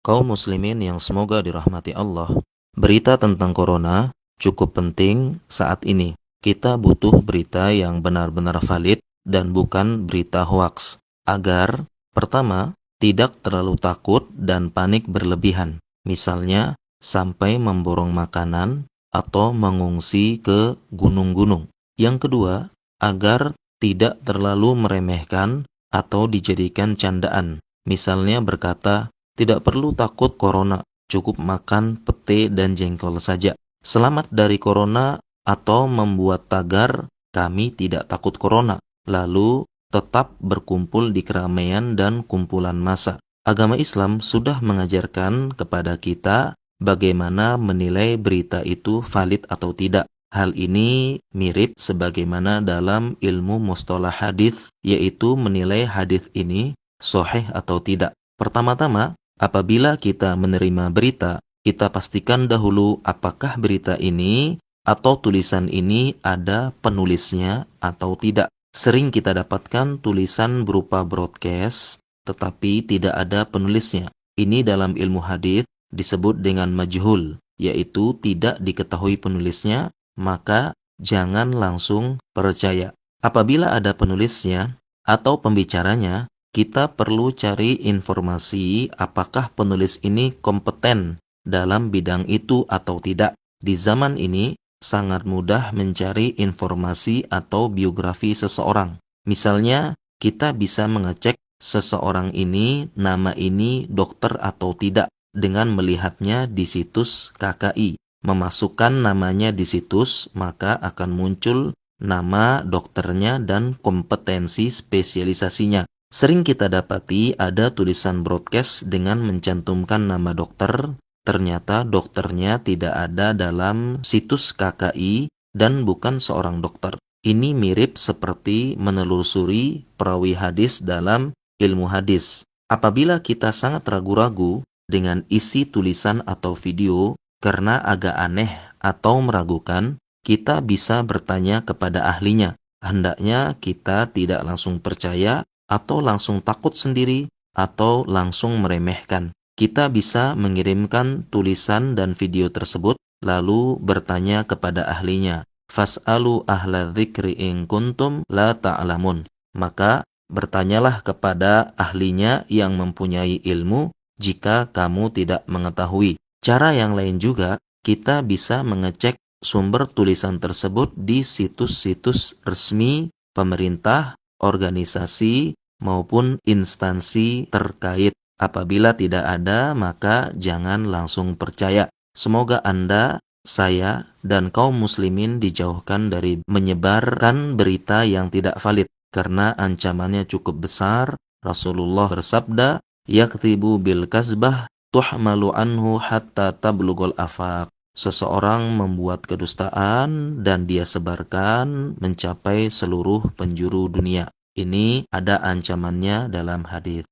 Kaum muslimin yang semoga dirahmati Allah, berita tentang corona cukup penting saat ini. Kita butuh berita yang benar-benar valid dan bukan berita hoaks, agar pertama, tidak terlalu takut dan panik berlebihan. Misalnya, sampai memborong makanan atau mengungsi ke gunung-gunung. Yang kedua, agar tidak terlalu meremehkan atau dijadikan candaan. Misalnya berkata, tidak perlu takut corona, cukup makan pete dan jengkol saja. Selamat dari corona atau membuat tagar, kami tidak takut corona. Lalu tetap berkumpul di keramaian dan kumpulan massa. Agama Islam sudah mengajarkan kepada kita bagaimana menilai berita itu valid atau tidak. Hal ini mirip sebagaimana dalam ilmu mustalah hadis, yaitu menilai hadis ini sahih atau tidak. Pertama-tama, apabila kita menerima berita, kita pastikan dahulu apakah berita ini atau tulisan ini ada penulisnya atau tidak. Sering kita dapatkan tulisan berupa broadcast, tetapi tidak ada penulisnya. Ini dalam ilmu hadis disebut dengan majhul, yaitu tidak diketahui penulisnya, maka jangan langsung percaya. Apabila ada penulisnya atau pembicaranya, kita perlu cari informasi apakah penulis ini kompeten dalam bidang itu atau tidak. Di zaman ini sangat mudah mencari informasi atau biografi seseorang. Misalnya, kita bisa mengecek seseorang ini, nama ini dokter atau tidak dengan melihatnya di situs KKI. Memasukkan namanya di situs, maka akan muncul nama dokternya dan kompetensi spesialisasinya. Sering kita dapati ada tulisan broadcast dengan mencantumkan nama dokter, ternyata dokternya tidak ada dalam situs KKI dan bukan seorang dokter. Ini mirip seperti menelusuri perawi hadis dalam ilmu hadis. Apabila kita sangat ragu-ragu dengan isi tulisan atau video karena agak aneh atau meragukan, kita bisa bertanya kepada ahlinya. Hendaknya kita tidak langsung percaya atau langsung takut sendiri, atau langsung meremehkan. Kita bisa mengirimkan tulisan dan video tersebut, lalu bertanya kepada ahlinya. Fas'alu ahla dzikri in kuntum la ta'lamun. Maka bertanyalah kepada ahlinya yang mempunyai ilmu jika kamu tidak mengetahui. Cara yang lain juga, kita bisa mengecek sumber tulisan tersebut di situs-situs resmi pemerintah, organisasi, maupun instansi terkait. Apabila tidak ada, maka jangan langsung percaya. Semoga Anda, saya, dan kaum muslimin dijauhkan dari menyebarkan berita yang tidak valid, karena ancamannya cukup besar. Rasulullah bersabda, yaktibu bil kasbah tuhmalu anhu hatta tablugul afaq. Seseorang membuat kedustaan dan dia sebarkan mencapai seluruh penjuru dunia. Ini ada ancamannya dalam hadis.